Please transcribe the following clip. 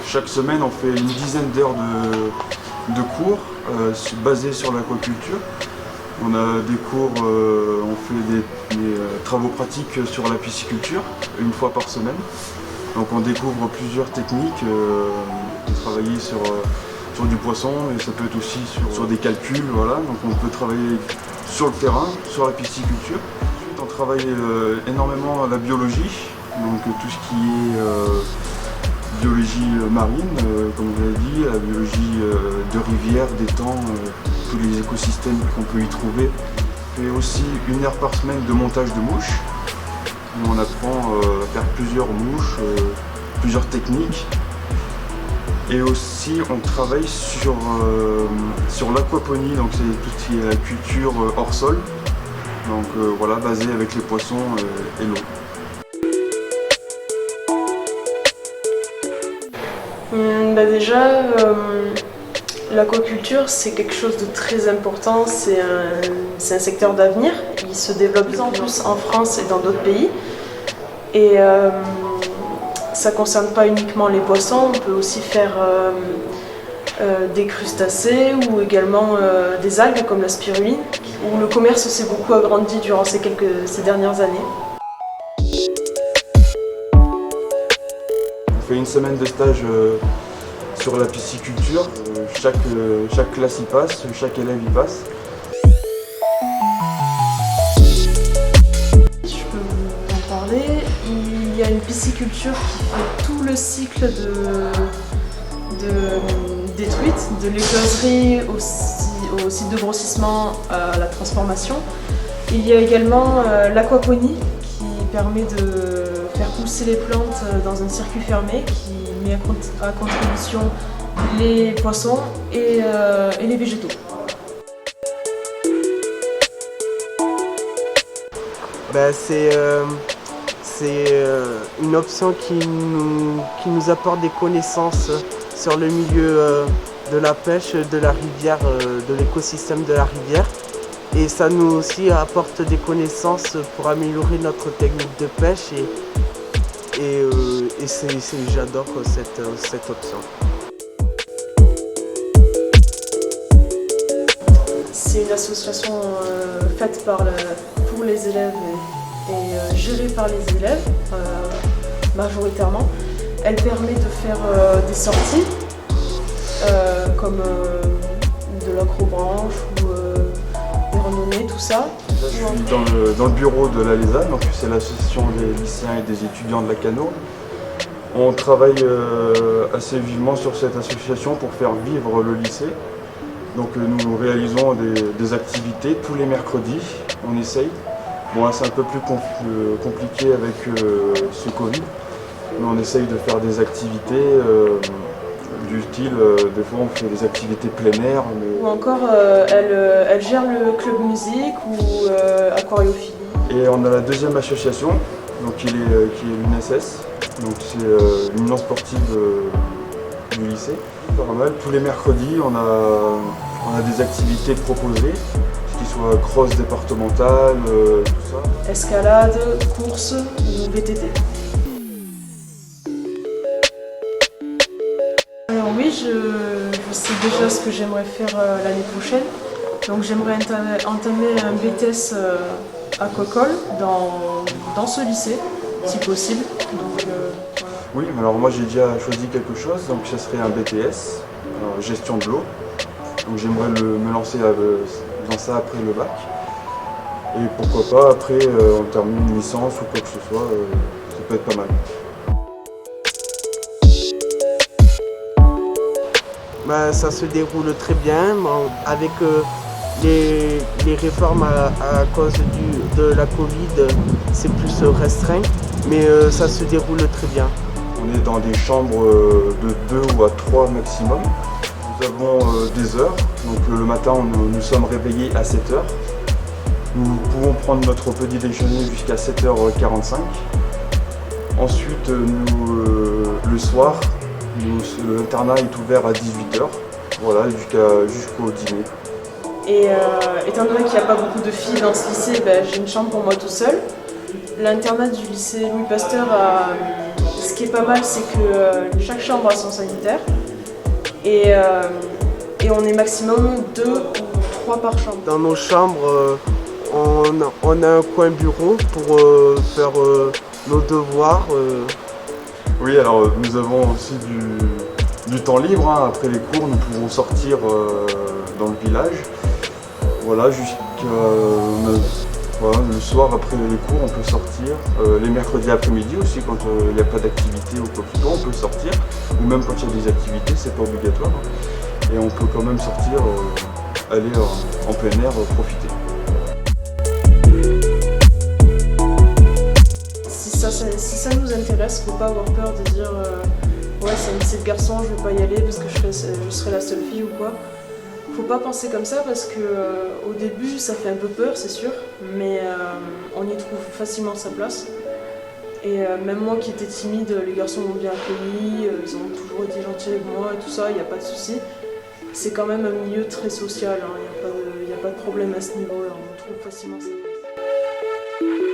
Chaque semaine, on fait une dizaine d'heures de cours basés sur l'aquaculture. On a des cours, on fait des travaux pratiques sur la pisciculture une fois par semaine. Donc on découvre plusieurs techniques, travailler sur du poisson, mais ça peut être aussi sur des calculs, voilà. Donc on peut travailler sur le terrain, sur la pisciculture. Ensuite on travaille énormément la biologie, donc tout ce qui est biologie marine, comme vous l'avez dit, la biologie de rivières, d'étangs, tous les écosystèmes qu'on peut y trouver. On fait aussi 1 heure par semaine de montage de mouches. Où on apprend à faire plusieurs mouches, plusieurs techniques. Et aussi on travaille sur l'aquaponie, donc c'est tout ce qui est la culture hors sol. Donc voilà, basé avec les poissons et l'eau. Déjà, l'aquaculture c'est quelque chose de très important, c'est un secteur d'avenir. Il se développe de plus en plus en France et dans d'autres pays. Et ça ne concerne pas uniquement les poissons, on peut aussi faire des crustacés ou également des algues comme la spiruline, où le commerce s'est beaucoup agrandi durant ces dernières années. On fait une semaine de stage sur la pisciculture. Chaque classe y passe, chaque élève y passe. Je peux vous en parler. Il y a une pisciculture qui fait tout le cycle des truites, de l'écloserie au site de grossissement à la transformation. Il y a également l'aquaponie qui permet de faire pousser les plantes dans un circuit fermé qui met à contribution les poissons et les végétaux. C'est une option qui nous apporte des connaissances sur le milieu de la pêche, de la rivière, de l'écosystème de la rivière. Et ça nous aussi apporte des connaissances pour améliorer notre technique de pêche et j'adore cette option. C'est une association faite pour les élèves et gérée par les élèves majoritairement. Elle permet de faire des sorties comme de l'acrobranche ou des randonnées, tout ça. Là, je suis dans le bureau de l'ALESA, donc c'est l'association des lycéens et des étudiants de la Cano. On travaille assez vivement sur cette association pour faire vivre le lycée. Donc nous réalisons des activités tous les mercredis, on essaye. Bon là c'est un peu plus compliqué avec ce Covid, mais on essaye de faire des activités du style, des fois on fait des activités plein air. Ou encore elle gère le club musique ou aquariophilie. Et on a la deuxième association, donc qui est l'UNSS, donc c'est l'Union sportive du lycée. Pas mal. Tous les mercredis on a des activités proposées, qu'ils soient cross départementales, tout ça. Escalade, course ou VTT. Alors oui, je sais déjà ce que j'aimerais faire l'année prochaine. Donc j'aimerais entamer un BTS aquacole dans ce lycée, si possible. Donc, voilà. Oui, alors moi j'ai déjà choisi quelque chose, donc ce serait un BTS, gestion de l'eau. Donc j'aimerais me lancer dans ça après le bac. Et pourquoi pas après on termine une licence ou quoi que ce soit, ça peut être pas mal. Ça se déroule très bien avec les réformes à cause de la Covid, c'est plus restreint, mais ça se déroule très bien. On est dans des chambres de 2 ou à 3 maximum. Nous avons des heures, donc le matin nous sommes réveillés à 7 h. Nous pouvons prendre notre petit déjeuner jusqu'à 7h45. Ensuite, le soir, l'internat est ouvert à 18 h, voilà, jusqu'au dîner. Et étant donné qu'il n'y a pas beaucoup de filles dans ce lycée, j'ai une chambre pour moi tout seul. L'internat du lycée Louis Pasteur a Ce qui est pas mal, c'est que chaque chambre a son sanitaire et on est maximum 2 ou 3 par chambre. Dans nos chambres, on a un coin bureau pour faire nos devoirs. Oui, alors nous avons aussi du temps libre. Hein. Après les cours, nous pouvons sortir dans le village. Voilà, voilà, le soir après les cours, on peut sortir. Les mercredis après-midi aussi, quand il n'y a pas d'activité ou quoi que ce soit, on peut sortir. Ou même quand il y a des activités, c'est pas obligatoire. Hein. Et on peut quand même sortir, aller en plein air, profiter. Si ça nous intéresse, il ne faut pas avoir peur de dire ouais, c'est un lycée de garçons, je ne vais pas y aller parce que je serai la seule fille ou quoi. Faut pas penser comme ça parce que au début ça fait un peu peur, c'est sûr, mais on y trouve facilement sa place. Et même moi qui étais timide, les garçons m'ont bien accueilli, ils ont toujours été gentils avec moi et tout ça, il n'y a pas de souci. C'est quand même un milieu très social, il n'y a pas de problème à ce niveau-là, on trouve facilement sa place.